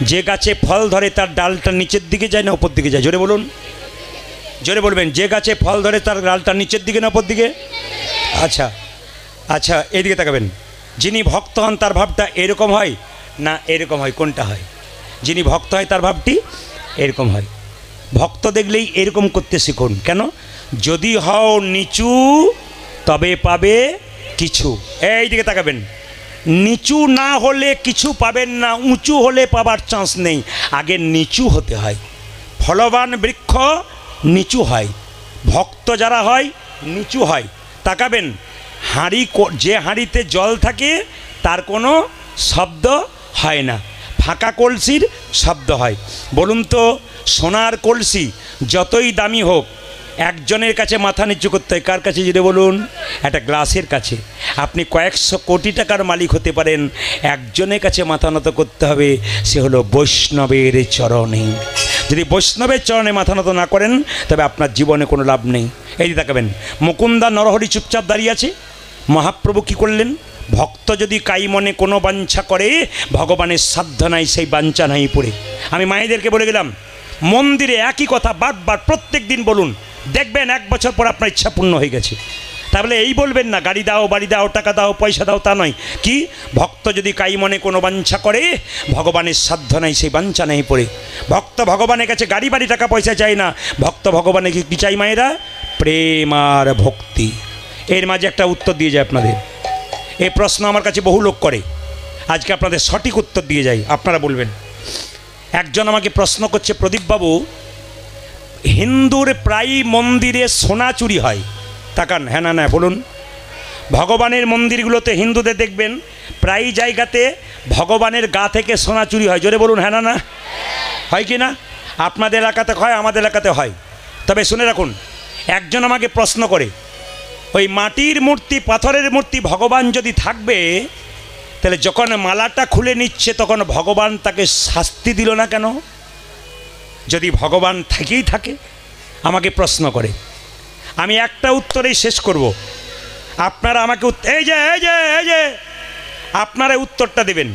যে গাছে ফল ধরে তার ডালটা নিচের দিকে যায় না উপর দিকে যায়? জোরে বলুন, জোরে বলবেন। যে গাছে ফল ধরে তার ডালটা নিচের দিকে না উপর দিকে? আচ্ছা আচ্ছা, এদিকে তাকাবেন। যিনি ভক্ত হন তার ভাবটা এরকম হয় না এরকম হয়? কোনটা হয়? যিনি ভক্ত হয় তার ভাবটি এরকম হয়। ভক্ত দেখলেই এরকম করতে শিখুন। কেন? যদি হও নিচু তবে পাবে কিছু। এই দিকে তাকাবেন। নিচু না হলে কিছু পাবেন না, উঁচু হলে পাবার চান্স নেই। আগে নিচু হতে হয়। ফলবান বৃক্ষ নিচু হয়, ভক্ত যারা হয় নিচু হয়। তাকাবেন, হাঁড়ি, যে হাঁড়িতে জল থাকে তার কোনো শব্দ হয় না, ফাঁকা কলসির শব্দ হয়। বলুন তো, সোনার কলসি যতই দামি হোক একজনের কাছে মাথা নিচু করতে হয়। কার কাছে? যদি বলুন, একটা গ্লাসের কাছে। আপনি কয়েকশো কোটি টাকার মালিক হতে পারেন, একজনের কাছে মাথা নত করতে হবে, সে হলো বৈষ্ণবের চরণে। যদি বৈষ্ণবের চরণে মাথা নত না করেন তবে আপনার জীবনে কোনো লাভ নেই। এই তাকাবেন, মুকুন্দা নরহরি চুপচাপ দাঁড়িয়ে আছে। মহাপ্রভু কি করলেন? ভক্ত যদি কাই মনে কোনো বাঞ্ছা করে, ভগবানের সাধ্য নাই সেই বাঞ্ছা নাই পড়ে। আমি মায়েদেরকে বলে গেলাম, মন্দিরে একই কথা বারবার প্রত্যেক দিন বলুন, দেখবেন 1 বছর পর আপনার ইচ্ছা পূর্ণ হয়ে গেছে। তাহলে এই বলবেন না গাড়ি দাও, বাড়ি দাও, টাকা দাও, পয়সা দাও, তা নয়। কি? ভক্ত যদি কাই মনে কোনো বাঞ্ছা করে, ভগবানের সাধ্য নাই সেই বাঞ্ছা নেই পড়ে। ভক্ত ভগবানের কাছে গাড়ি বাড়ি টাকা পয়সা চাই না, ভক্ত ভগবানের কি চাই মায়েরা? প্রেম আর ভক্তি। এর মাঝে একটা উত্তর দিয়ে যায় আপনাদের। এই প্রশ্ন আমার কাছে বহু লোক করে, আজকে আপনাদের সঠিক উত্তর দিয়ে যাই, আপনারা বলবেন। একজন আমাকে প্রশ্ন করছে, প্রদীপবাবু, হিন্দুর প্রায় মন্দিরে সোনা চুরি হয়। তাকান, হ্যাঁ না না বলুন। ভগবানের মন্দিরগুলোতে হিন্দুদের দেখবেন প্রায় জায়গাতে ভগবানের গা থেকে সোনা চুরি হয়। জোরে বলুন, হ্যাঁ না না? হয় কি না? আপনাদের এলাকাতে হয়, আমাদের এলাকাতে হয়। তবে শুনে রাখুন, একজন আমাকে প্রশ্ন করে, ওই মাটির মূর্তি, পাথরের মূর্তি ভগবান যদি থাকবে, তাহলে যখন মালাটা খুলে নিচ্ছে তখন ভগবান তাকে শাস্তি দিল না কেন? যদি ভগবান থেকেই থাকে? আমাকে প্রশ্ন করে। আমি একটা উত্তরেই শেষ করব। আপনারা আমাকে এই যে আপনারা উত্তরটা দেবেন।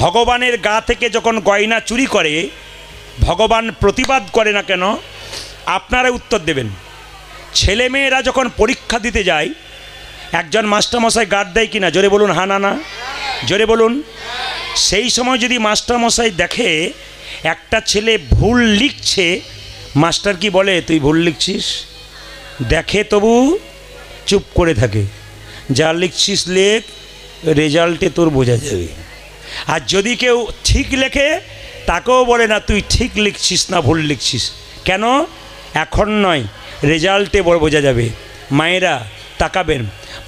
ভগবানের গা থেকে যখন গয়না চুরি করে ভগবান প্রতিবাদ করে না কেন? আপনারা উত্তর দেবেন। ছেলে মেয়েরা যখন পরীক্ষা দিতে যায়, একজন মাস্টারমশাই গার্ড দেয় কিনা? জোরে বলুন, হ্যাঁ না না? জোরে বলুন। সেই সময় যদি মাস্টারমশাই দেখে একটা ছেলে ভুল লিখছে, মাস্টার কি বলে? তুই ভুল লিখছিস? দেখে তবু চুপ করে থাকে। যা লিখছিস লেখ, রেজাল্টে তোর বোঝা যাবে। আর যদি কেউ ঠিক লেখে তাকেও বলে না তুই ঠিক লিখছিস না ভুল লিখছিস। কেন? এখন নয়, রেজাল্টে বোঝা যাবে। মায়েরা তাকাবেন,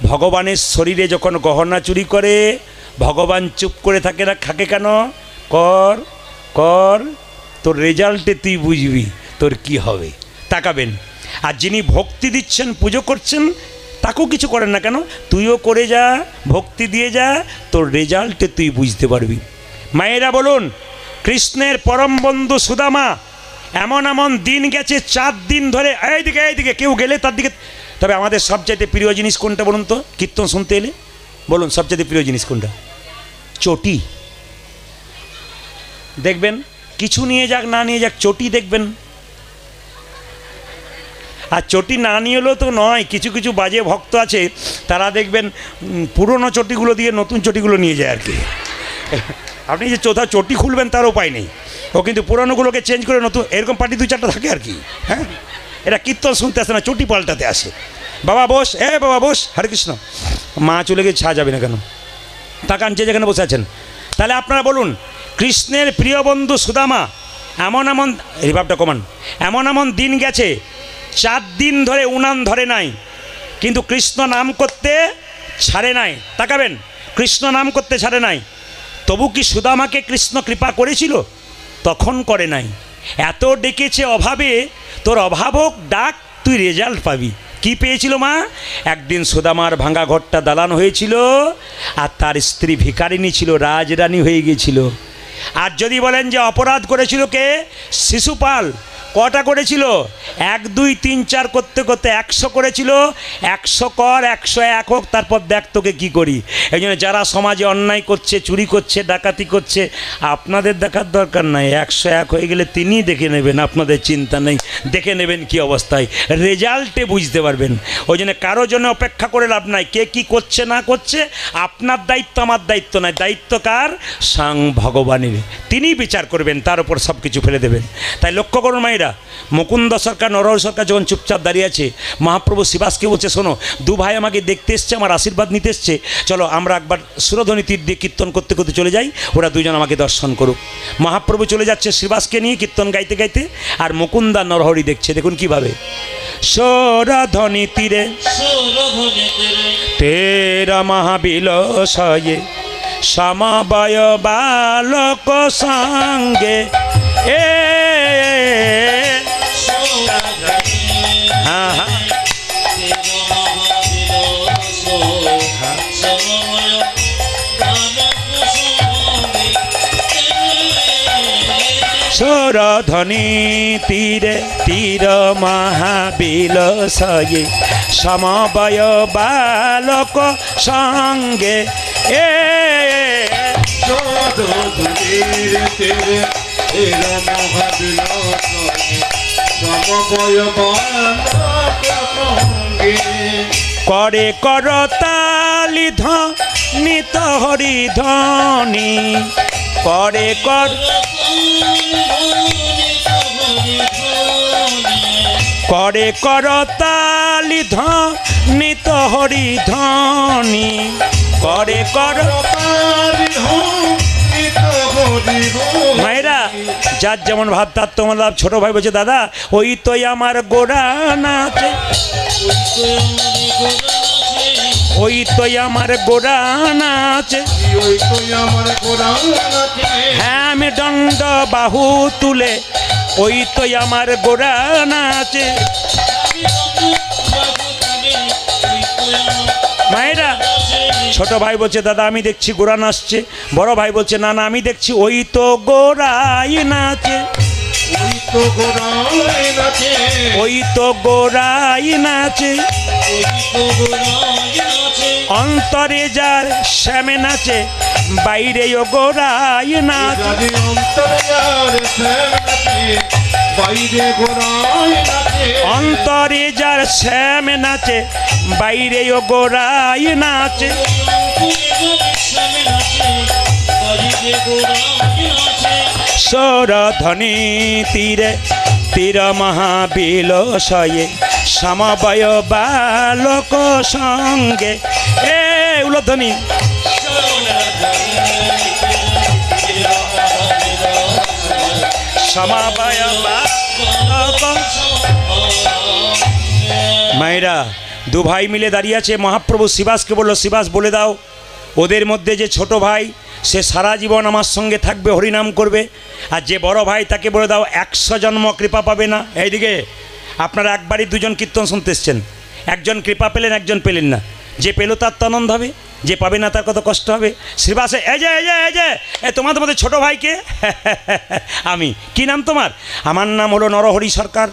ভগবানের শরীরে যখন গহনা চুরি করে ভগবান চুপ করে থাকে না, থাকে কেন? কর কর, তোর রেজাল্টে তুই বুঝবি তোর কি হবে। তাকাবেন। আর যিনি ভক্তি দিচ্ছেন, পুজো করছেন, তাকেও কিছু করেন না কেন? তুইও করে যা, ভক্তি দিয়ে যা, তোর রেজাল্টে তুই বুঝতে পারবি। মায়েরা বলুন, কৃষ্ণের পরম বন্ধু সুদামা এমন এমন দিন গেছে 4 দিন ধরে, এইদিকে কেউ গেলে তার দিকে। তবে আমাদের সবচাইতে প্রিয় জিনিস কোনটা বলুন তো? কীর্তন শুনতে এলে বলুন সবচাইতে প্রিয় জিনিস কোনটা? চটি। দেখবেন, কিছু নিয়ে যাক না নিয়ে যাক, চটি দেখবেন। আর চটি না নিয়ে এলেও তো নয়, কিছু কিছু বাজে ভক্ত আছে, তারা দেখবেন পুরনো চটিগুলো দিয়ে নতুন চটিগুলো নিয়ে যায় আর কি। আপনি যে চটি খুলবেন তার উপায় নেই, ও কিন্তু পুরনোগুলোকে চেঞ্জ করে নতুন, এরকম পার্টি 2-4টা থাকে আর কি। হ্যাঁ, এরা কীর্তন শুনতে আসে না, চটি পাল্টাতে আসে। বাবা বস, বাবা বস, হরে কৃষ্ণ। মা চলে গিয়ে ছা যাবে না কেন? তাকান যে যেখানে বসে আছেন। তাহলে আপনারা বলুন, কৃষ্ণের প্রিয় বন্ধু সুদামা এমন রিভাবটা কমান, এমন দিন গেছে 4 দিন ধরে উনান ধরে নাই, কিন্তু কৃষ্ণ নাম করতে ছাড়ে নাই। তাকাবেন, কৃষ্ণ নাম করতে ছাড়ে নাই। তবু কি সুদামাকে কৃষ্ণ কৃপা করেছিল? তখন করে নাই। এত ডেকেছে অভাবে, তোর অভাব হোক ডাক, তুই রেজাল্ট পাবি। কি পেয়েছিল মা? একদিন সুদামার ভাঙা ঘরটা দালান হয়েছিল, আর তার স্ত্রী ভিখারিনী ছিল, রাজরানী হয়ে গিয়েছিল। আর যদি বলেন যে অপরাধ করেছিল কে? শিশুপাল, কটা করেছিল? 1 2 3 4 করতে করতে 100 করেছিল। 100 কর, 101 হোক, তারপর দেখ তোকে কী করি। এই জন্য যারা সমাজে অন্যায় করছে, চুরি করছে, ডাকাতি করছে, আপনাদের দেখার দরকার নাই। 101 হয়ে গেলে তিনিই দেখে নেবেন, আপনাদের চিন্তা নেই। দেখে নেবেন কি অবস্থায়, রেজাল্টে বুঝতে পারবেন। ওই জন্য কারো জন্য অপেক্ষা করে লাভ নাই। কে কি করছে না করছে আপনার দায়িত্ব, আমার দায়িত্ব নয়। দায়িত্ব কার? স্বয়ং ভগবানের। তিনিই বিচার করবেন, তার উপর সব কিছু ফেলে দেবেন। তাই লক্ষ্য করুন মায়েরা, মুকুন্দ সরকার, নরহরি সরকার যখন চুপচাপ দাঁড়িয়ে আছে, মহাপ্রভু শিবাসকে বলছে, শোনো, 2 ভাই আমাকে দেখতে এসছে, আমার আশীর্বাদ নিতে এসছে, চলো আমরা একবার সুরধ্বনি তীর দিয়ে কীর্তন করতে করতে চলে যাই, ওরা 2জন আমাকে দর্শন করুক। মহাপ্রভু চলে যাচ্ছে শিবাসকে নিয়ে কীর্তন গাইতে গাইতে, আর মুকুন্দা নরহরি দেখছে। দেখুন কিভাবে, সুরধ্বনি তীরে তেরা মহাবিলাসয়ে সমবায় বালক সঙ্গে সুরধ্বনি তীরে তীর মহাবিলাসয়ে সমবায় বালক সঙ্গে করে করতালি ধ্বনিত হরিধ্বনি করে কর করে করতালি ধ্বনিত হরিধ্বনি করে কর। মায়েরা, যার যেমন ভাব তার তোমার লাভ। ছোট ভাই বলছে, দাদা ওই তো আমার গোড়া নাচে, ওই তো আমার গোড়া নাচে, হ্যাঁ আমি দণ্ড বাহু তুলে, ওই তো আমার গোড়া নাচে। মায়েরা, ছোট ভাই বলছে, দাদা আমি দেখছি গোড়া নাচছে। বড় ভাই বলছে, না না আমি দেখছি ওই তো গোড়াই নাচে, ওই তো গোড়াই নাচে, অন্তরে যার শ্যামে নাচে, বাইরে ও গোড়াই নাচে, অন্তরে যার শ্যামে নাচে, বাইরে ও গোড়াই নাচে। সুরধ্বনি তীরে তীর মহাবিলাসয়ে সমবায় বালক সঙ্গে এ উলধ্বনি সমবায় বালক। মায়েরা, 2 ভাই মিলে দাঁড়িয়ে আছে। মহাপ্রভু শিবাসকে বলল, শিবাস বলে দাও ওদের মধ্যে যে ছোট ভাই সে সারা জীবন আমার সঙ্গে থাকবে, হরিনাম করবে, আর যে বড় ভাই তাকে বলে দাও 100 জন্ম কৃপা পাবে না। এইদিকে আপনারা একবারই 2জন কীর্তন শুনতে এসছেন, একজন কৃপা পেলেন, একজন পেলেন না। যে পেল তার তো আনন্দ হবে, যে পাবে না তার কত কষ্ট হবে। শ্রীবাসে এই যে এই যে এই যে তোমাদের মধ্যে ছোটো ভাইকে আমি, কি নাম তোমার? আমার নাম হলো নরহরি সরকার।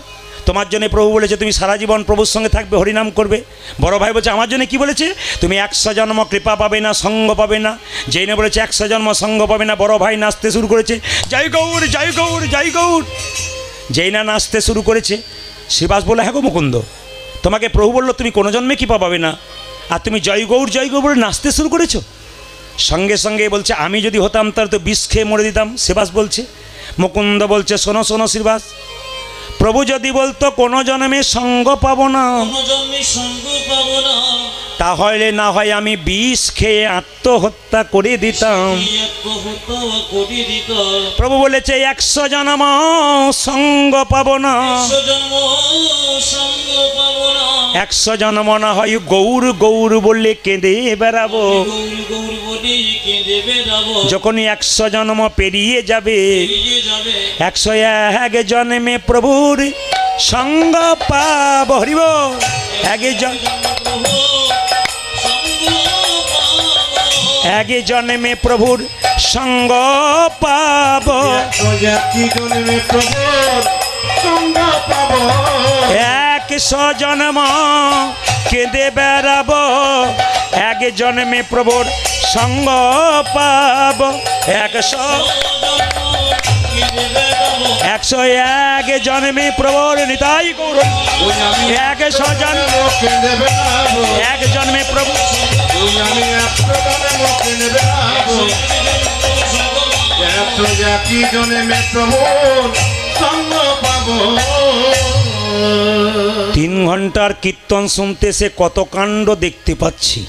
তোমার জন্য প্রভু বলেছে তুমি সারা জীবন প্রভুর সঙ্গে থাকবে, হরিনাম করবে। বড় ভাই বলছে আমার জন্য কি বলেছে? তুমি 100 জন্ম কৃপা পাবে না, সঙ্গ পাবে না। যেই না বলেছে 100 জন্ম সঙ্গ পাবে না, বড় ভাই নাচতে শুরু করেছে, জয় গৌর জয় গৌর জয় গৌর। যেই না নাচতে শুরু করেছে, শ্রীবাস বলে হ্যাঁ গো মুকুন্দ, তোমাকে প্রভু বললো তুমি কোনো জন্মে কৃপা পাবে না, আর তুমি জয় গৌর বলে নাচতে শুরু করেছো। সঙ্গে সঙ্গে বলছে আমি যদি হতাম তার তো বিষ খেয়ে মরে দিতাম। শ্রীবাস বলছে, মুকুন্দ বলছে শোনো শোনো শ্রীবাস, প্রভু যদি বলতো কোনো জন্মে সঙ্গ পাবো না, তাহলে না হয় আমি বিষ খেয়ে আত্মহত্যা করে দিতাম। প্রভু বলেছে 100 জন্ম সঙ্গ পাবো না, 100 জন্ম না হয় গৌর গৌর বললে কেঁদে বেড়াবো। যখনই 100 জন্ম পেরিয়ে যাবে, 101 জন্মে প্রভুর সঙ্গ পাব। হরিব এক জন্মে প্রভুর সঙ্গ পাব। সঙ্গ পাবো, 100 জন্ম কেঁদে বেড়াবো, 1 জন্মে প্রভুর সঙ্গ পাব। 101 জন্মে প্রভুর নিতাই গৌর, 100 জন্ম কেঁদে বেড়াবো, 1 জন্মে প্রভু, আমি 100 জন্ম কেঁদে বেড়াবো, 101 জন্মে প্রভুর সঙ্গ পাবো। 3 ঘন্টার কীর্তন শুনতে সে কত কাণ্ড দেখতে পাচ্ছি।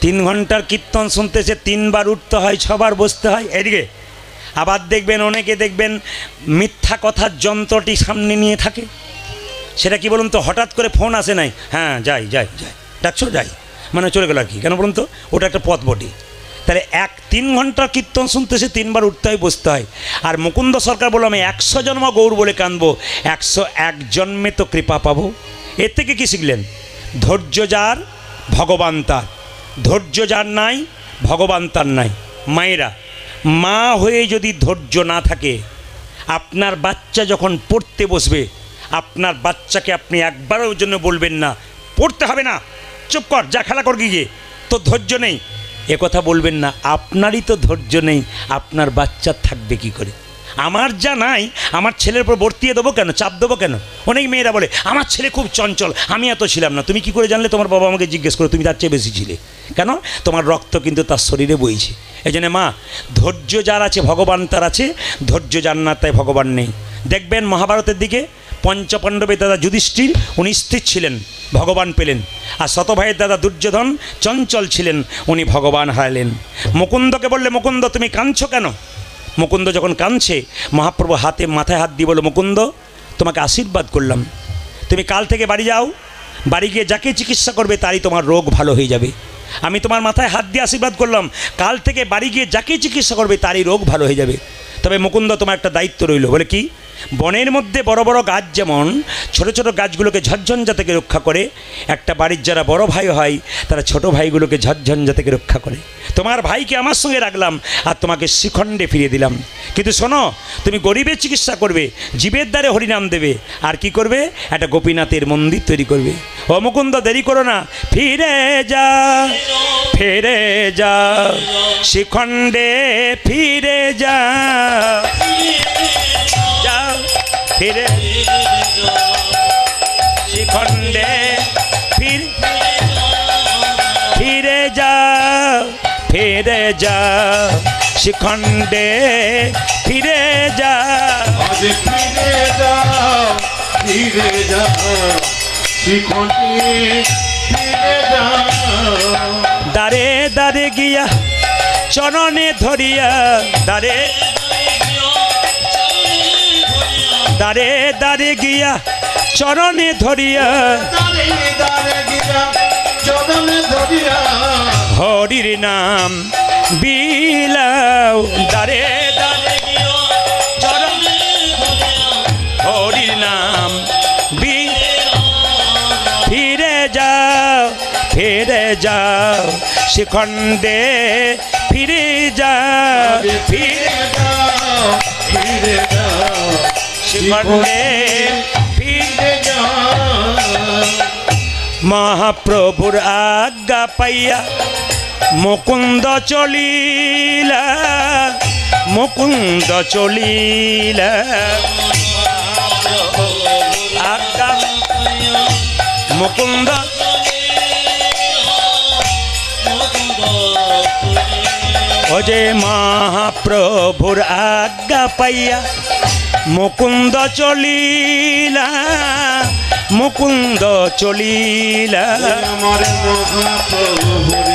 3 ঘন্টার কীর্তন শুনতে সে 3 বার উঠতে হয়, 6 বার বসতে হয়। এদিকে আবার দেখবেন অনেকে দেখবেন মিথ্যা কথার যন্ত্রটি সামনে নিয়ে থাকে। সেটা কি বলুন তো, হঠাৎ করে ফোন আসে নাই, হ্যাঁ যাই যাই যাই, ডাকছো যাই, মানে চলে গেল আর কি, কেন বলুন তো, ওটা একটা পথ বটে। তাহলে 3 ঘন্টার কীর্তন শুনতে সে 3 বার উঠতে হয়, বসতে হয়। আর মুকুন্দ সরকার বলল আমি 100 জন্ম গৌর বলে কাঁদবো, 101 জন্মে তো কৃপা পাবো। এর থেকে কি শিখলেন? ধৈর্য যার ভগবান তার, ধৈর্য যার নাই ভগবান তার নাই। মায়েরা, মা হয়ে যদি ধৈর্য না থাকে, আপনার বাচ্চা যখন পড়তে বসবে, আপনার বাচ্চাকে আপনি একবারের জন্য বলবেন না পড়তে হবে না, চুপ কর, যা খেলা কর গিয়ে, তো ধৈর্য নেই, এ কথা বলবেন না। আপনারই তো ধৈর্য নেই, আপনার বাচ্চার থাকবে কি করে? আমার যা নাই, আমার ছেলের উপর বর্তিয়ে দেবো কেন, চাপ দেবো কেন? অনেক মেয়েরা বলে আমার ছেলে খুব চঞ্চল, আমি এত ছিলাম না। তুমি কি করে জানলে? তোমার বাবা আমাকে জিজ্ঞেস করো, তুমি তার চেয়ে বেশি ছিলে কেন? তোমার রক্ত কিন্তু তার শরীরে বইছে। এই জন্য মা, ধৈর্য যার আছে ভগবান তার আছে, ধৈর্য যার না তাই ভগবান নেই। দেখবেন মহাভারতের দিকে পঞ্চপাণ্ডবের দাদা যুধিষ্ঠির, উনি স্থির ছিলেন, ভগবান পেলেন। আর শতভাইয়ের দাদা দুর্যোধন চঞ্চল ছিলেন, উনি ভগবান হারালেন। মুকুন্দকে বললে মুকুন্দ তুমি কাঁদছো কেন? মুকুন্দ যখন কাঁদছে, মহাপ্রভু মাথায় হাত দিয়ে বলল মুকুন্দ তোমাকে আশীর্বাদ করলাম, তুমি কাল থেকে বাড়ি যাও, বাড়ি গিয়ে যাকে চিকিৎসা করবে তারই তোমার রোগ ভালো হয়ে যাবে। আমি তোমার মাথায় হাত দিয়ে আশীর্বাদ করলাম, কাল থেকে বাড়ি গিয়ে যাকে চিকিৎসা করবে তারই রোগ ভালো হয়ে যাবে। তবে মুকুন্দ তোমার একটা দায়িত্ব রইল। বলে কি? বনের মধ্যে বড় বড় গাছ যেমন ছোট ছোট গাছগুলোকে ঝড়ঝঞ্ঝা থেকে রক্ষা করে, একটা বাড়ির যারা বড় ভাই হয় তারা ছোট ভাইগুলোকে ঝড়ঝঞ্ঝা থেকে রক্ষা করে। তোমার ভাইকে আমার সঙ্গে রাখলাম আর তোমাকে শিখণ্ডে ফিরিয়ে দিলাম। কিন্তু শোনো, তুমি গরিবের চিকিৎসা করবে, জীবের দ্বারে হরিনাম দেবে, আর কি করবে? একটা গোপীনাথের মন্দির তৈরি করবে। ও মুকুন্দ দেরি করো না, ফিরে যা ফিরে যা শিখণ্ডে ফিরে যা, ফিরে শিখণ্ডে ফিরে যা ফিরে যা শিখণ্ডে ফিরে যা, ফিরে যাও ফিরে যাও শিখণ্ডে ফিরে যাও। দারে দারে গিয়া চরণে ধরিয়া, দারে দারে দারে গিয়া চরণে ধরিয়া, দারে দারে গিয়া চরণে ধরিয়া, হরির নাম বিলাও। দারে দারে গিয়া চরণে হরির নাম ফিরে যাও ফিরে যাও শিখণ্ডে ফিরে যাও ফিরে যাও ফিরে যাও শিখণ্ডে ফিরে যাও। মহাপ্রভুর আজ্ঞা পাইয়া মুকুন্দ চলিলা, মুকুন্দ চলিলা, আজ্ঞা মুকুন্দ ও যে মহাপ্রভুর আজ্ঞা পাইয়া মুকুন্দ চলিলা, মুকুন্দ চলিলা, আমার মহাপ্রভুর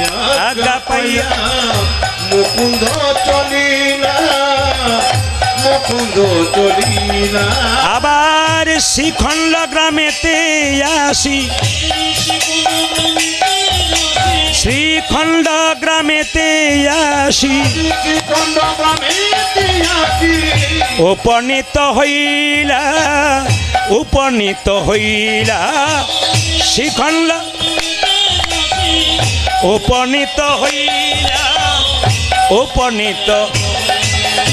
আজ্ঞা পাইয়া মুকুন্দ চলিলা, মুকুন্দ চলিলা। আবার শিখণ্ড গ্রামেতে আসি, শ্রীখণ্ড গ্রামেতে আসি, শ্রীখণ্ড গ্রামেতে আসি, উপনীত হইলা, উপনীত হইলা শিখণ্ড, উপনীত হইলা, উপনীত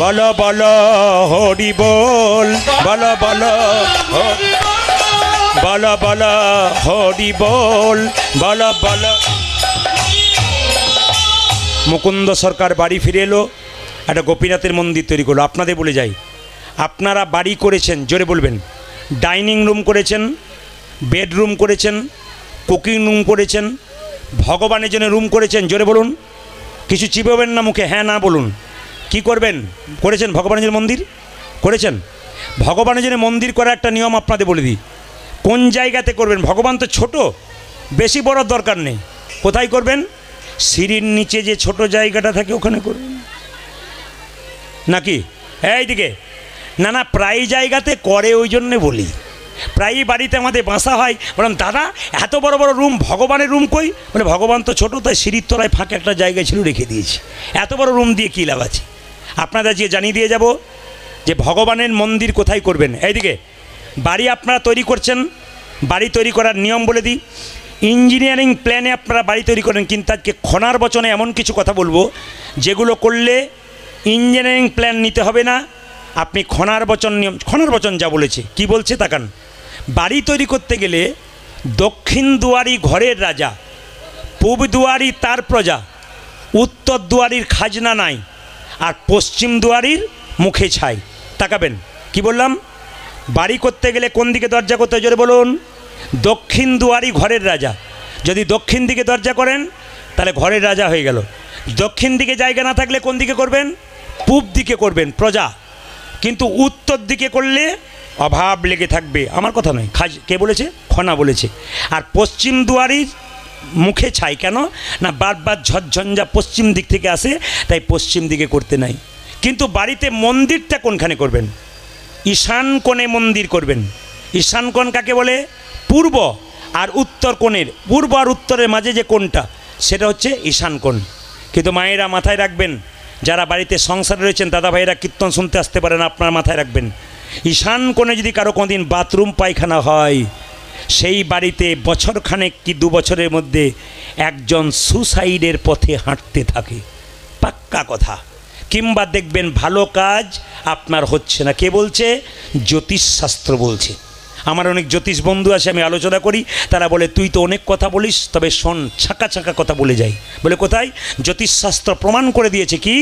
বলো বলো হরি বল, বলো বলো বলো বলো হরি বল, বলো বলো। মুকুন্দ সরকার বাড়ি ফিরে এলো, একটা গোপীনাথের মন্দির তৈরি করলো। আপনাদের বলে যাই, আপনারা বাড়ি করেছেন, জোরে বলবেন, ডাইনিং রুম করেছেন, বেডরুম করেছেন, কুকিং রুম করেছেন, ভগবানের জন্য রুম করেছেন, জোরে বলুন। কিছু চিবাবেন না মুখে, হ্যাঁ না বলুন। কি করবেন? করেছেন ভগবানের জন্য মন্দির করেছেন। ভগবানের জন্য মন্দির করার একটা নিয়ম আপনাদের বলে দিই। কোন জায়গাতে করবেন? ভগবান তো ছোট, বেশি বড় দরকার নেই। কোথায় করবেন? সিঁড়ির নিচে যে ছোট জায়গাটা থাকে ওখানে করবেন নাকি? এইদিকে না না, প্রায় জায়গাতে করে, ওই জন্যে বলি। প্রায়ই বাড়িতে আমাদের বাসা হয়, বললাম দাদা এত বড় বড় রুম, ভগবানের রুম কই? বলে ভগবান তো ছোটো, তাই সিঁড়ির তলায় ফাঁকে একটা জায়গা ছিল রেখে দিয়েছি। এত বড় রুম দিয়ে কী লাভ আছে? আপনারা যে জানিয়ে দিয়ে যাব যে ভগবানের মন্দির কোথায় করবেন। এইদিকে বাড়ি আপনারা তৈরি করছেন, বাড়ি তৈরি করার নিয়ম বলে দিই। ইঞ্জিনিয়ারিং প্ল্যানে আপনারা বাড়ি তৈরি করেন, কিন্তু আজকে খনার বচনে এমন কিছু কথা বলবো যেগুলো করলে ইঞ্জিনিয়ারিং প্ল্যান নিতে হবে না। আপনি খনার বচন নিয়ম, খনার বচন যা বলেছে, কি বলছে তাকান। বাড়ি তৈরি করতে গেলে দক্ষিণ দুয়ারি ঘরের রাজা, পূব দুয়ারি তার প্রজা, উত্তর দুয়ারির খাজনা নাই, আর পশ্চিম দুয়ারির মুখে ছাই। তাকাবেন কি বললাম? বাড়ি করতে গেলে কোন দিকে দরজা করতে, জোরে বলুন। দক্ষিণ দুয়ারি ঘরের রাজা। যদি দক্ষিণ দিকে দরজা করেন তাহলে ঘরের রাজা হয়ে গেল। দক্ষিণ দিকে জায়গা না থাকলে কোন দিকে করবেন? পূব দিকে করবেন, প্রজা। কিন্তু উত্তর দিকে করলে অভাব লেগে থাকবে। আমার কথা নয়, কে বলেছে? খনা বলেছে। আর পশ্চিম দুয়ারির মুখে ছাই, কেন না বারবার ঝড়ঝঞ্ঝা পশ্চিম দিক থেকে আসে, তাই পশ্চিম দিকে করতে নাই। কিন্তু বাড়িতে মন্দিরটা কোনখানে করবেন? ঈশান কোণে মন্দির করবেন। ঈশান কোণ কাকে বলে? পূর্ব আর উত্তর কোণের, পূর্ব আর উত্তরের মাঝে যে কোণটা, সেটা হচ্ছে ঈশান কোণ। কিন্তু মায়েরা মাথায় রাখবেন, যারা বাড়িতে সংসারে রয়েছেন, দাদা ভাইয়েরা কীর্তন শুনতে আসতে পারেন, আপনারা মাথায় রাখবেন, ঈশান কোণে যদি কারো কোনোদিন বাথরুম পায়খানা হয়, সেই বাড়িতে বছরখানেক কি 2 বছরের মধ্যে একজন সুসাইডের পথে হাঁটতে থাকে, পাক্কা কথা। কিংবা দেখবেন ভালো কাজ আপনার হচ্ছে না। কে বলছে? জ্যোতিষশাস্ত্র বলছে। আমার অনেক জ্যোতিষ বন্ধু আছে, আমি আলোচনা করি, তারা বলে তুই তো অনেক কথা বলিস, তবে শোন, ছাঁকা ছাঁকা কথা বলে যাই। বলে কোথায়? জ্যোতিষশাস্ত্র প্রমাণ করে দিয়েছে কি,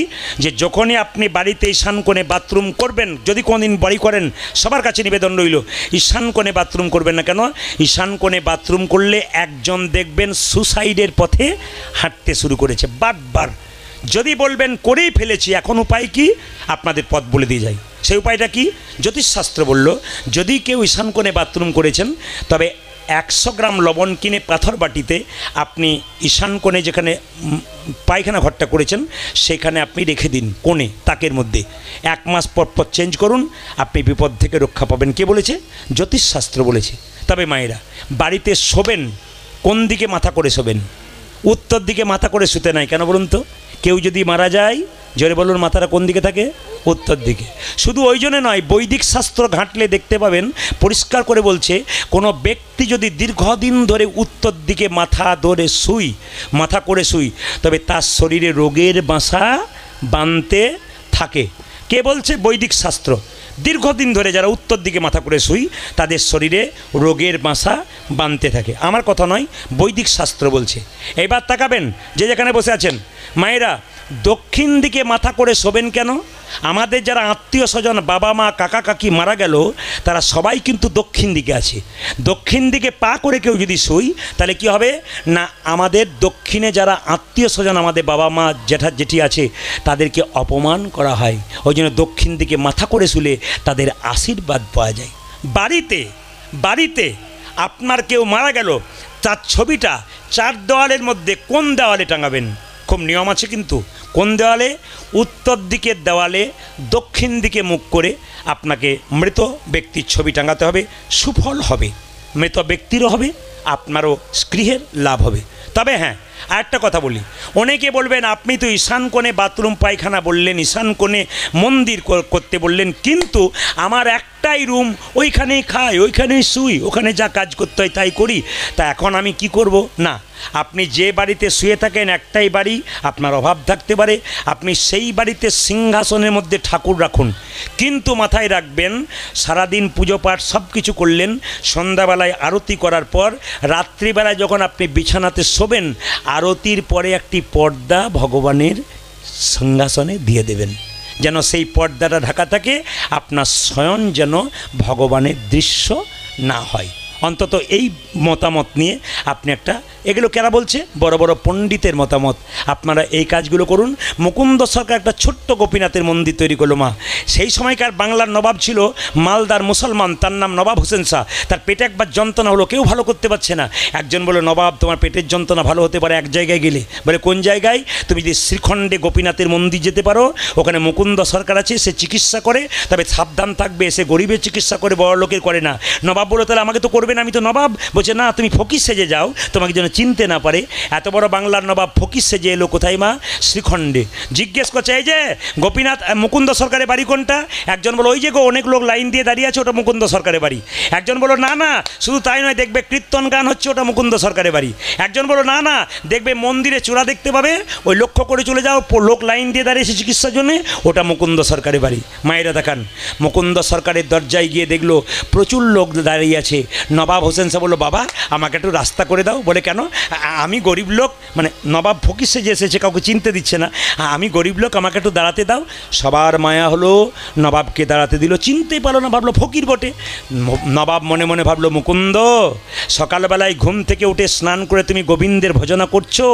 যে যখনই আপনি বাড়িতে ঈশান কোণে বাথরুম করবেন, যদি কোনোদিন বাড়ি করেন, সবার কাছে নিবেদন রইল, ঈশান কোণে বাথরুম করবেন না। কেন? ঈশান কোণে বাথরুম করলে একজন দেখবেন সুসাইডের পথে হাঁটতে শুরু করেছে বারবার। যদি বলবেন করেই ফেলেছি, এখন উপায় কি? আপনাদের পথ বলে দিয়ে যাই। সেই উপায়টা কি? জ্যোতিষশাস্ত্র বলল, যদি কেউ ঈশান কোণে বাথরুম করেছেন, তবে 100 গ্রাম লবণ কিনে পাথর বাটিতে আপনি ঈশান কোণে যেখানে পায়খানা ঘরটা করেছেন সেখানে আপনি রেখে দিন, কোণে তাকের মধ্যে। 1 মাস পর পর চেঞ্জ করুন, আপনি বিপদ থেকে রক্ষা পাবেন। কে বলেছে? জ্যোতিষশাস্ত্র বলেছে। তবে মায়েরা, বাড়িতে শোবেন কোন দিকে মাথা করে শোবেন? উত্তর দিকে মাথা করে শুতে নাই। কেন বলুন তো? কেউ যদি মারা যায়, জোরে বলুন, মাথাটা কোন দিকে থাকে? উত্তর দিকে। শুধু ওই জন্য নয়, বৈদিক শাস্ত্র ঘাঁটলে দেখতে পাবেন পরিষ্কার করে বলছে, কোনো ব্যক্তি যদি দীর্ঘদিন ধরে উত্তর দিকে মাথা করে শুই, তবে তার শরীরে রোগের বাসা বাঁধতে থাকে। কে বলছে? বৈদিক শাস্ত্র। দীর্ঘদিন ধরে যারা উত্তর দিকে মাথা করে শুই, তাদের শরীরে রোগের বাসা বাঁধতে থাকে। আমার কথা নয়, বৈদিক শাস্ত্র বলছে। এবার তাকাবেন, যে যেখানে বসে আছেন মায়েরা, দক্ষিণ দিকে মাথা করে শোবেন কেন? আমাদের যারা আত্মীয় স্বজন, বাবা মা কাকা কাকি মারা গেল, তারা সবাই কিন্তু দক্ষিণ দিকে আছে। দক্ষিণ দিকে পা করে কেউ যদি শুই, তাহলে কি হবে না, আমাদের দক্ষিণে যারা আত্মীয় স্বজন, আমাদের বাবা মা জেঠা জেঠি আছে, তাদেরকে অপমান করা হয়। ওই জন্য দক্ষিণ দিকে মাথা করে শুলে তাদের আশীর্বাদ পাওয়া যায়। বাড়িতে আপনার কেউ মারা গেল, তার ছবিটা 4 দেওয়ালের মধ্যে কোন দেওয়ালে টাঙাবেন? খুব নিয়ম আছে কিন্তু। কোন দেওয়ালে? উত্তর দিকের দেওয়ালে দক্ষিণ দিকে মুখ করে আপনাকে মৃত ব্যক্তির ছবি টাঙাতে হবে। সুফল হবে, মৃত ব্যক্তিরও হবে, আপনারও গৃহের লাভ হবে। তবে হ্যাঁ, আরেকটা কথা বলি, অনেকে বলবেন আপনি তো ঈশান কোণে বাথরুম পায়খানা বললেন, ঈশান কোণে মন্দির করতে বললেন, কিন্তু আমার একটাই রুম, ওইখানেই খাই, ওইখানেই শুই, ওখানে যা কাজ করতে হয় তাই করি, তা এখন আমি কি করব? না, আপনি যে বাড়িতে শুয়ে থাকেন একটাই বাড়ি, আপনার অভাব থাকতে পারে, আপনি সেই বাড়িতে সিংহাসনের মধ্যে ঠাকুর রাখুন, কিন্তু মাথায় রাখবেন সারাদিন পুজো পাঠ সব কিছু করলেন, সন্ধ্যাবেলায় আরতি করার পর রাত্রিবেলায় যখন আপনি বিছানাতে শোবেন, আরতির পরে একটি পর্দা ভগবানের সিংহাসনে দিয়ে দেবেন, যেন সেই পর্দাটা ঢাকা থাকে, আপনার শয়ন যেন ভগবানের দৃশ্য না হয়। অন্তত এই মতামত নিয়ে আপনি একটা, এগুলো কেরা বলছে? বড় বড় পণ্ডিতের মতামত। আপনারা এই কাজগুলো করুন। মুকুন্দ সরকার একটা ছোট্ট গোপীনাথের মন্দির তৈরি করলো মা। সেই সময়কার বাংলার নবাব ছিল মালদার মুসলমান, তার নাম নবাব হোসেন শাহ। তার পেটে একবার যন্ত্রণা হলো, কেউ ভালো করতে পারছে না। একজন বলল, নবাব তোমার পেটের যন্ত্রণা ভালো হতে পারে এক জায়গায় গেলে। বলে কোন জায়গায়? তুমি যদি শ্রীখণ্ডে গোপীনাথের মন্দির যেতে পারো, ওখানে মুকুন্দ সরকার আছে, সে চিকিৎসা করে, তবে সাবধান থাকবে, সে গরিবের চিকিৎসা করে, বড় লোকের করে না। নবাব বলে, তাহলে আমাকে তো করবে না, আমি তো নবাব। বলছে না, তুমি ফকির সেজে যাও, তোমাকে যেন চিনতে না পারে। এত বড় বাংলার নবাব ফকির সেজে এলো কোথায় মা? শ্রীখণ্ডে। জিজ্ঞেস করছে, এই যে গোপীনাথ মুকুন্দ সরকারের বাড়ি কোনটা? একজন বলো, ওই যে গো অনেক লোক লাইন দিয়ে দাঁড়িয়ে আছে, ওটা মুকুন্দ সরকারের বাড়ি। একজন বলো, না না, শুধু তাই নয়, দেখবে কীর্তন গান হচ্ছে, ওটা মুকুন্দ সরকারের বাড়ি। একজন বলো, না না, দেখবে মন্দিরে চূড়া দেখতে পাবে, ওই লক্ষ্য করে চলে যাও, লোক লাইন দিয়ে দাঁড়িয়েছে চিকিৎসার জন্য, ওটা মুকুন্দ সরকারের বাড়ি। মায়েরা দেখান, মুকুন্দ সরকারের দরজায় গিয়ে দেখলো প্রচুর লোক দাঁড়িয়ে আছে। নবাব হোসেন শাহ বললো, বাবা আমাকে একটু রাস্তা করে দাও। বলে কেন? আমি গরিব লোক, মানে নবাব ফকির সেজে এসেছে, কাউকে চিনতে দিচ্ছে না, আমি গরিব লোক, আমাকে একটু দাঁড়াতে দাও। সবার মায়া হলো, নবাবকে দাঁড়াতে দিল, চিনতেই পারলো না, ভাবলো ফকির বটে। নবাব মনে মনে ভাবলো, মুকুন্দ সকালবেলায় ঘুম থেকে উঠে স্নান করে তুমি গোবিন্দের ভজনা করছো,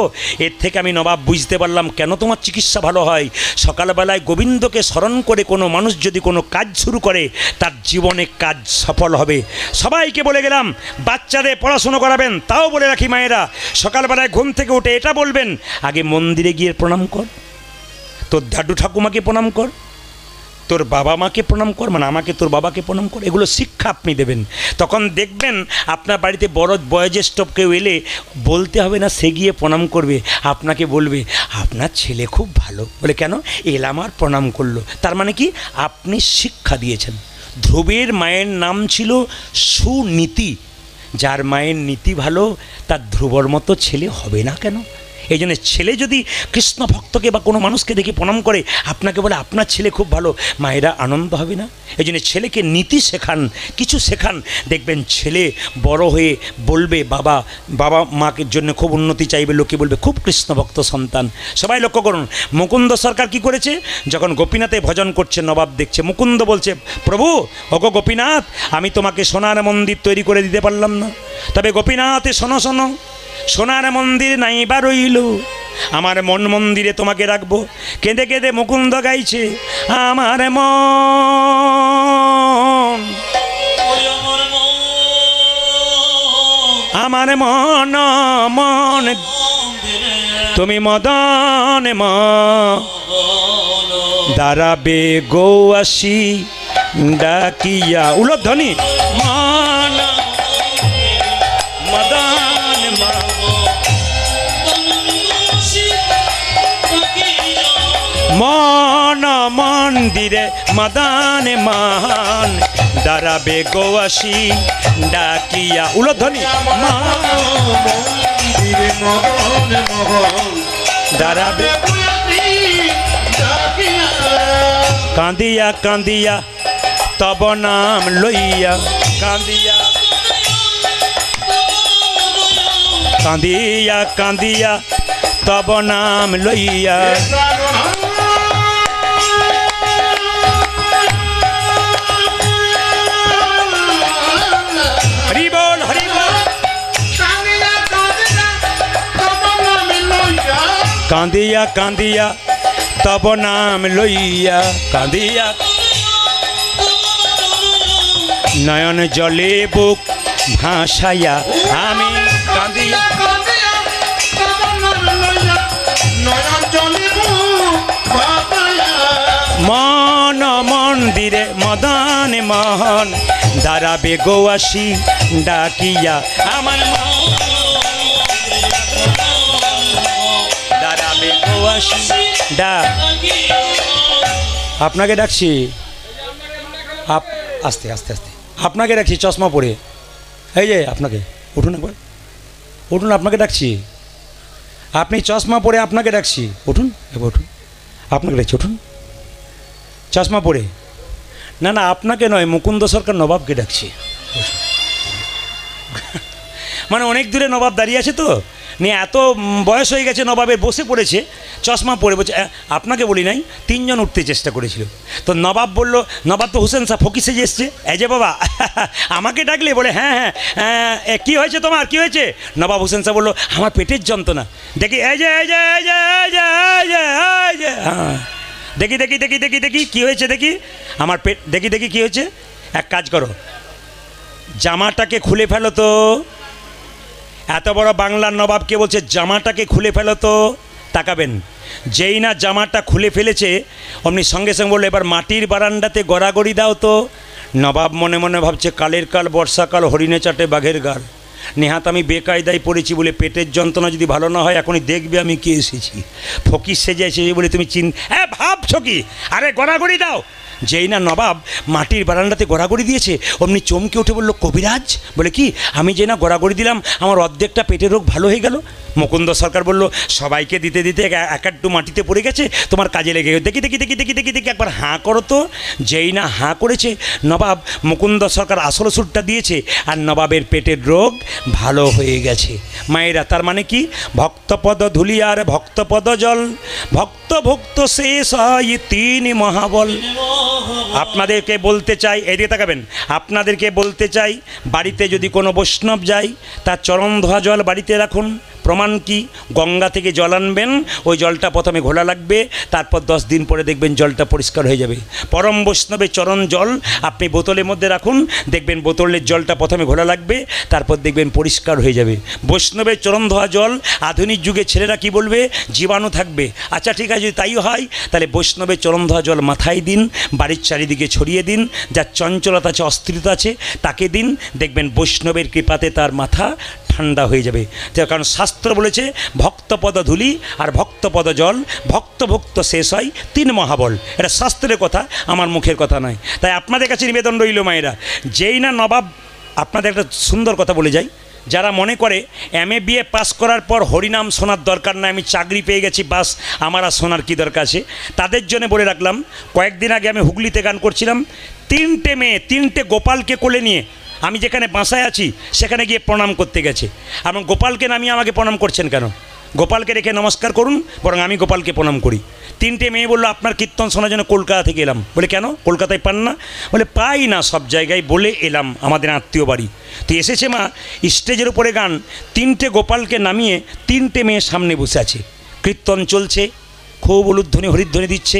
এর থেকে আমি নবাব বুঝতে পারলাম কেন তোমার চিকিৎসা ভালো হয়। সকালবেলায় গোবিন্দকে স্মরণ করে কোনো মানুষ যদি কোনো কাজ শুরু করে, তার জীবনে কাজ সফল হবে। সবাইকে বলে গেলাম, বাচ্চাদের পড়াশুনো করাবেন, তাও বলে রাখি মায়েরা, সকালবেলায় ঘুম থেকে উঠে এটা বলবেন, আগে মন্দিরে গিয়ে প্রণাম কর, তোর দাদু ঠাকুমাকে প্রণাম কর, তোর বাবা মাকে প্রণাম কর, মানে আমাকে তোর বাবাকে প্রণাম কর। এগুলো শিক্ষা আপনি দেবেন। তখন দেখবেন আপনার বাড়িতে বড় বয়োজ্যেষ্ঠ কেউ এলে বলতে হবে না, সে গিয়ে প্রণাম করবে, আপনাকে বলবে আপনার ছেলে খুব ভালো। বলে কেন? এলাম আর প্রণাম করলো। তার মানে কি? আপনি শিক্ষা দিয়েছেন। ধ্রুবের মায়ের নাম ছিল সুনীতি। যার মায়ের নীতি ভালো, তার ধ্রুবর মতো ছেলে হবে না কেন? এই জন্য ছেলে যদি কৃষ্ণ ভক্তকে বা কোনো মানুষকে দেখে প্রণাম করে, আপনাকে বলে আপনার ছেলে খুব ভালো, মায়েরা আনন্দ হবে না? এই জন্য ছেলেকে নীতি শেখান, কিছু শেখান, দেখবেন ছেলে বড় হয়ে বলবে বাবা বাবা মাকে জন্য খুব উন্নতি চাইবে, লোকে বলবে খুব কৃষ্ণ ভক্ত সন্তান। সবাই লক্ষ্য করুন, মুকুন্দ সরকার কি করেছে? যখন গোপীনাথে ভজন করছে, নবাব দেখছে, মুকুন্দ বলছে, প্রভু ওগো গোপীনাথ, আমি তোমাকে সোনার মন্দির তৈরি করে দিতে পারলাম না, তবে গোপীনাথে শোনো শোনো, সোনার মন্দির নাই বা রইল, আমার মন মন্দিরে তোমাকে রাখবো। কেঁদে কেঁদে মুকুন্দ গাইছে, আমার মন, আমার মন মন তুমি মদন দাঁড়াবে গো আসি ডাকিয়া, উলধ্বনি মন মদন মন মন্দিরে মদন মান দাঁড়াবে গো আসি ডাকিয়া, উলধ্বনি মন্দিরে মদন মোহন দাঁড়াবে কাঁদিয়া কাঁদিয়া তব নাম লইয়া, কাঁদিয়া কাঁদিয়া কাঁদিয়া তব নাম লইয়া, হরি বল হরি বল, কাঁদিয়া কাঁদিয়া তব নাম লইয়া, কাঁদিয়া নয়ন জলে বুক ভাসাইয়া আমি কাঁদিয়া, মন মন্দিরে মদন মোহন দাঁড়াবে গো আসি ডাকিয়া, আমার দাঁড়াবে গো আসি ডাক, আপনাকে ডাকছি, আস্তে আস্তে আস্তে আপনাকে ডাকছি, চশমা পরে, এই যে আপনাকে উঠুন একবার, উঠুন, আপনাকে ডাকছি। আপনি চশমা পরে আপনাকে ডাকছি, উঠুন এবার উঠুন, আপনাকে ডাকছি উঠুন। চশমা পরে, না না আপনাকে নয়, মুকুন্দ সরকার নবাবকে ডাকছি। মানে অনেক দূরে নবাব দাঁড়িয়ে আছে তো, নিয়ে এত বয়স হয়ে গেছে নবাবের, বসে পড়েছে, চশমা পরে বলছে। আপনাকে বলি নাই, 3 জন উঠতে চেষ্টা করেছিল, তো নবাব বলল, নবাব তো হোসেন শাহ ফকির সেজে এসছে, এই যে বাবা আমাকে ডাকলে? বলে হ্যাঁ হ্যাঁ, কী হয়েছে তোমার, কী হয়েছে? নবাব হোসেন শাহ বললো, আমার পেটের যন্ত্রণা। দেখি এই যে এই যে এই যে এই যে এই যে এই যে, হ্যাঁ দেখি দেখি দেখি দেখি দেখি কী হয়েছে, দেখি আমার পেট, দেখি দেখি কী হয়েছে। এক কাজ করো, জামাটাকে খুলে ফেলো তো। এত বড় বাংলার নবাবকে বলছে জামাটাকে খুলে ফেলো তো। তাকাবেন, যেই না জামাটা খুলে ফেলেছে অমনি সঙ্গে সঙ্গে বললো, এবার মাটির বারান্দাতে গড়াগড়ি দাও তো। নবাব মনে মনে ভাবছে, কালের কাল বর্ষাকাল, হরিণে চাটে বাঘের গাল। নেহাত আমি বেকায়দায় পড়েছি বলে পেটের যন্ত্রণা যদি ভালো না হয়, এখনই দেখবে আমি কে এসেছি। ফকির সেজে এসেছি বলে তুমি হ্যাঁ ভাবছো কি? আরে গড়াগড়ি দাও। যেই না নবাব মাটির বারান্দাতে গড়াগড়ি দিয়েছে অমনি চমকে উঠে বলল, কবিরাজ? বলে কি? আমি যে না গড়াগড়ি দিলাম আমার অর্ধেকটা পেটের রোগ ভালো হয়ে গেল। মুকুন্দ সরকার বলল, সবাইকে দিতে দিতে এক একটু মাটিতে পড়ে গেছে, তোমার কাজে লেগে গেছে। দেখি দেখি দেখি দেখি দেখি দেখি একবার হাঁ করো তো। যেই না হাঁ করেছে নবাব, মুকুন্দ সরকার আসল সুরটা দিয়েছে আর নবাবের পেটের রোগ ভালো হয়ে গেছে। মায়েরা, তার মানে কি? ভক্তপদ ধুলি আর ভক্তপদ জল, ভক্ত ভক্ত শেষ হয় 3 মহাবল। আপনাদেরকে বলতে চাই, এদিকে তাকাবেন, আপনাদেরকে বলতে চাই, বাড়িতে যদি কোনো বৈষ্ণব যায় তার চরণ ধোয়া জল বাড়িতে রাখুন। প্রমাণ কি? গঙ্গা থেকে জল আনবেন, ওই জলটা প্রথমে ঘোলা লাগবে, তারপর 10 দিন পরে দেখবেন জলটা পরিষ্কার হয়ে যাবে। পরম বৈষ্ণবের চরণ জল আপনি বোতলের মধ্যে রাখুন, দেখবেন বোতলের জলটা প্রথমে ঘোলা লাগবে, তারপর দেখবেন পরিষ্কার হয়ে যাবে। বৈষ্ণবের চরণ ধোয়া জল, আধুনিক যুগে ছেলেরা কি বলবে? জীবাণু থাকবে। আচ্ছা ঠিক আছে, যদি তাই হয় তাহলে বৈষ্ণবের চরণ ধোয়া জল মাথায় দিন, বাড়ির চারিদিকে ছড়িয়ে দিন, যার চঞ্চলতা আছে, অস্থিরতা আছে তাকে দিন, দেখবেন বৈষ্ণবের কৃপাতে তার মাথা ঠান্ডা হয়ে যাবে। কারণ শাস্ত্র বলেছে, ভক্তপদ ধুলি আর ভক্তপদ জল, ভক্ত ভক্ত শেষ হয় 3 মহাবল। এটা শাস্ত্রের কথা, আমার মুখের কথা নয়। তাই আপনাদের কাছে নিবেদন রইল মায়েরা, যেই না নবাব, আপনাদের একটা সুন্দর কথা বলে যাই, যারা মনে করে MA BA পাস করার পর হরিনাম শোনার দরকার নাই, আমি চাকরি পেয়ে গেছি বাস, আমার আর শোনার কী দরকার আছে, তাদের জন্য বলে রাখলাম, কয়েকদিন আগে আমি হুগলিতে গান করছিলাম, 3টে মেয়ে 3টে গোপালকে কোলে নিয়ে আমি যেখানে বাসায় আছি সেখানে গিয়ে প্রণাম করতে গেছে। এবং গোপালকে নামিয়ে আমাকে প্রণাম করছেন কেন? গোপালকে রেখে নমস্কার করুন, বরং আমি গোপালকে প্রণাম করি। 3টে মেয়ে বললো, আপনার কীর্তন শোনার জন্য কলকাতা থেকে এলাম। বলে কেন? কলকাতায় পান না? বলে পাই না সব জায়গায়, বলে এলাম, আমাদের আত্মীয় বাড়ি। তো এসেছে মা, স্টেজের উপরে গান, 3টে গোপালকে নামিয়ে 3টে মেয়ে সামনে বসে আছে, কীর্তন চলছে, খুব উলুধ্বনি হরিধ্বনি দিচ্ছে,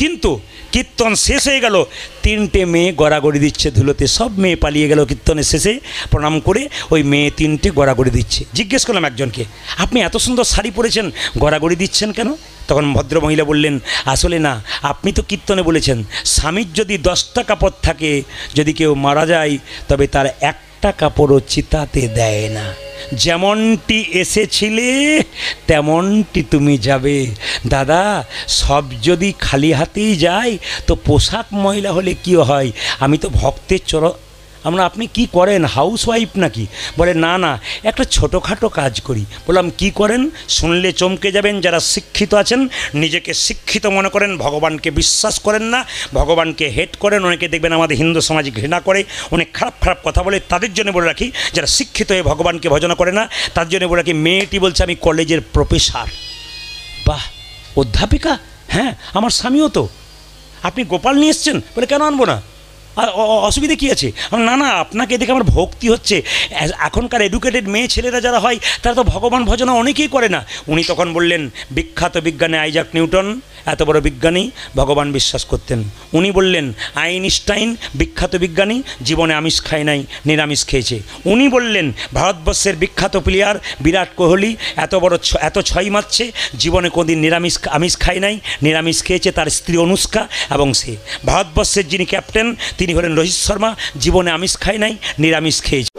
কিন্তু কীর্তন শেষ হয়ে গেল, 3টে মেয়ে গড়াগড়ি দিচ্ছে ধুলোতে। সব মেয়ে পালিয়ে গেল কীর্তনের শেষে, প্রণাম করে ওই মেয়ে 3টে গড়াগড়ি দিচ্ছে। জিজ্ঞেস করলাম একজনকে, আপনি এত সুন্দর শাড়ি পরেছেন, গড়াগড়ি দিচ্ছেন কেন? তখন ভদ্রমহিলা বললেন, আসলে না, আপনি তো কীর্তনে বলেছেন, স্বামীর যদি 10টা কাপড় থাকে, যদি কেউ মারা যায় তবে তার একটা কাপড়ও চিতাতে দেয় না। যেমনটি এসেছিলে তেমনটি তুমি যাবে। দাদা, সব যদি খালি হাতেই যায় তো পোশাক ময়লা হলে কি হয়? আমি তো ভক্তের আপনি কি করেন, হাউস ওয়াইফ নাকি? বলে না না, একটা ছোটোখাটো কাজ করি। বললাম কি করেন? শুনলে চমকে যাবেন। যারা শিক্ষিত আছেন, নিজেকে শিক্ষিত মনে করেন, ভগবানকে বিশ্বাস করেন না, ভগবানকে হেট করেন, অনেকে দেখবেন আমাদের হিন্দু সমাজ ঘৃণা করে, অনেক খারাপ খারাপ কথা বলে, তাদের জন্য বলে রাখি, যারা শিক্ষিত হয়ে ভগবানকে ভজনা করে না তার জন্য বলে রাখি, মেয়েটি বলছে আমি কলেজের প্রফেসর। বাহ, অধ্যাপিকা? হ্যাঁ, আমার স্বামীও তো। আপনি গোপাল নিয়ে এসছেন? বলে কেন আনবো না, আর অসুবিধে কী আছে? না না, আপনাকে দেখে আমার ভক্তি হচ্ছে। এখনকার এডুকেটেড মেয়ে ছেলেরা যারা হয় তারা তো ভগবান ভজনা অনেকেই করে না। উনি তখন বললেন, বিখ্যাত বিজ্ঞানী আইজাক নিউটন, এত বড় বিজ্ঞানী, ভগবান বিশ্বাস করতেন। উনি বললেন, আইনস্টাইন বিখ্যাত বিজ্ঞানী, জীবনে আমিষ খায় নাই, নিরামিষ খেয়েছে। উনি বললেন, ভারতবর্ষের বিখ্যাত প্লেয়ার বিরাট কোহলি এত 6 মারছে, জীবনে কোনদিন আমিষ খায় নাই, নিরামিষ খেয়েছে, তার স্ত্রী অনুষ্কা, এবং সে ভারতবর্ষের যিনি ক্যাপ্টেন তিনি হলেন রোহিত শর্মা, জীবনে আমিষ খায় নাই, নিরামিষ খেয়েছে।